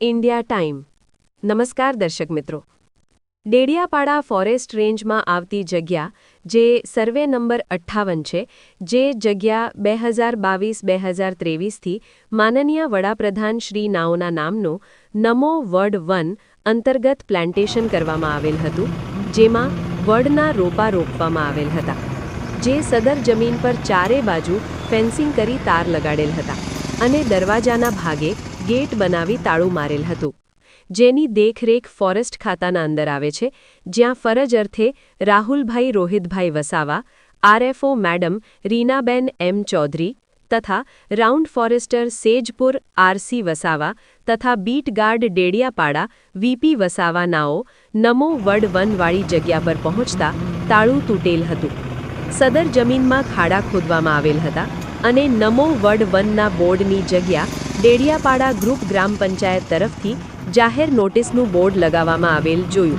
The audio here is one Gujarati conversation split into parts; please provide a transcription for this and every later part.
ઇન્ડિયા ટાઈમ નમસ્કાર દર્શક મિત્રો ડેડિયાપાડા ફોરેસ્ટ રેન્જમાં આવતી જગ્યા જે સર્વે નંબર 58 છે જે જગ્યા 2022-2023થી માનનીય વડાપ્રધાન શ્રી નાઓના નામનું નમો વડ વન અંતર્ગત પ્લાન્ટેશન કરવામાં આવેલ હતું જેમાં વડના રોપા રોપવામાં આવેલ હતા જે સદર જમીન પર ચારે બાજુ ફેન્સિંગ કરી તાર લગાડેલ હતા અને દરવાજાના ભાગે ગેટ બનાવી તાળું મારેલ હતું જેની દેખરેખ ફોરેસ્ટ ખાતાના અંદર આવે છે જ્યાં ફરજ અર્થે રાહુલભાઈ રોહિતભાઈ વસાવા આરએફઓ મેડમ રીનાબેન એમ ચૌધરી તથા round forester Sejpur RC Vasava તથા beat guard Dediapada VP Vasava નાઓ નમો વડ વનવાળી જગ્યા પર પહોંચતા તાળું તૂટેલ હતું સદર જમીનમાં ખાડા ખોદવામાં આવેલ હતા અને નમો વડ વનના બોર્ડની જગ્યા ડેડિયાપાડા ગ્રુપ ગ્રામ પંચાયત તરફથી જાહેર નોટિસનું બોર્ડ લગાવવામાં આવેલ જોયું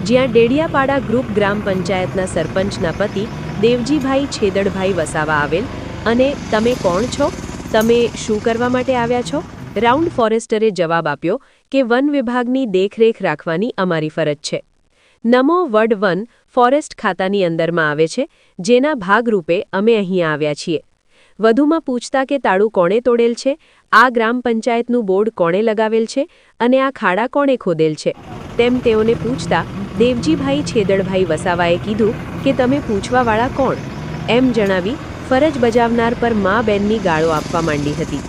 જ્યાં ડેડિયાપાડા ગ્રુપ ગ્રામ પંચાયતના સરપંચના પતિ દેવજીભાઈ છેદડભાઈ વસાવા આવેલ અને તમે કોણ છો તમે શું કરવા માટે આવ્યા છો રાઉન્ડ ફોરેસ્ટરે જવાબ આપ્યો કે વન વિભાગની દેખરેખ રાખવાની અમારી ફરજ છે નમો વડ વન ફોરેસ્ટ ખાતાની અંદરમાં આવે છે જેના ભાગરૂપે અમે અહીં આવ્યા છીએ વધુમાં પૂછતા કે તાળું કોણે તોડેલ છે આ ગ્રામ પંચાયતનું બોર્ડ કોણે લગાવેલ છે અને આ ખાડા કોણે ખોદેલ છે તેમ તેઓને પૂછતા દેવજીભાઈ છેદડભાઈ વસાવાએ કીધું કે તમે પૂછવાવાળા કોણ એમ જણાવી ફરજ બજાવનાર પર મા બેનની ગાળો આપવા માંડી હતી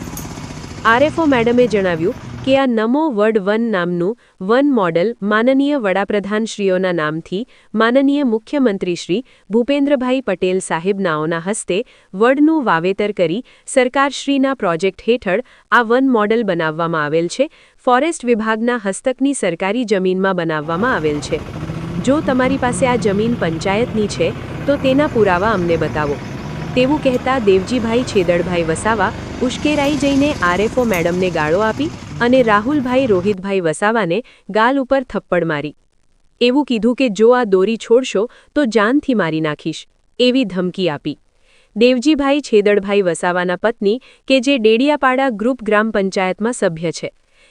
આરએફઓ મેડમે જણાવ્યું કે આ નમો વડ વન નામનું વન મોડલ માનનીય વડાપ્રધાનશ્રીઓના નામથી માનનીય મુખ્યમંત્રી શ્રી ભૂપેન્દ્રભાઈ પટેલ સાહેબનાઓના હસ્તે વડનું વાવેતર કરી સરકારશ્રીના પ્રોજેક્ટ હેઠળ આ વન મોડલ બનાવવામાં આવેલ છે ફોરેસ્ટ વિભાગના હસ્તકની સરકારી જમીનમાં બનાવવામાં આવેલ છે જો તમારી પાસે આ જમીન પંચાયતની છે તો તેના પુરાવા અમને બતાવો તેવું કહેતા દેવજીભાઈ છેદડભાઈ વસાવા ઉશ્કેરાઈ જઈને આરએફઓ મેડમને ગાળો આપી અને રાહુલભાઈ રોહિતભાઈ વસાવાને ગાલ ઉપર થપ્પડ મારી એવું કીધું કે જો આ દોરી છોડશો તો જાનથી મારી નાખીશ એવી ધમકી આપી દેવજીભાઈ છેદડભાઈ વસાવાના પત્ની કે જે ડેડિયાપાડા ગ્રુપ ગ્રામ પંચાયતમાં સભ્ય છે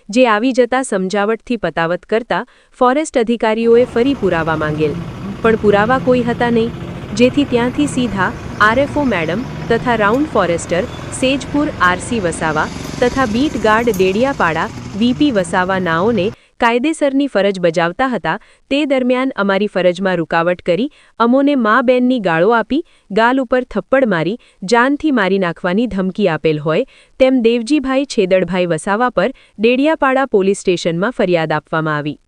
જે આવી જતા સમજાવટથી પતાવત કરતા ફોરેસ્ટ અધિકારીઓએ ફરી પુરાવા માંગેલ પણ પુરાવા કોઈ હતા નહીં જેથી ત્યાંથી સીધા આરએફઓ મેડમ તથા round forester Sejpur RC Vasava તથા beat guard Dediapada VP Vasava નાઓને કાયદેસરની ફરજ બજાવતા હતા તે દરમિયાન અમારી ફરજમાં રૂકાવટ કરી અમોને મા બેનની ગાળો આપી ગાલ ઉપર થપ્પડ મારી જાનથી મારી નાખવાની ધમકી આપેલ હોય તેમ દેવજીભાઈ છેદડભાઈ વસાવા પર ડેડિયાપાડા પોલીસ સ્ટેશનમાં ફરિયાદ આપવામાં આવી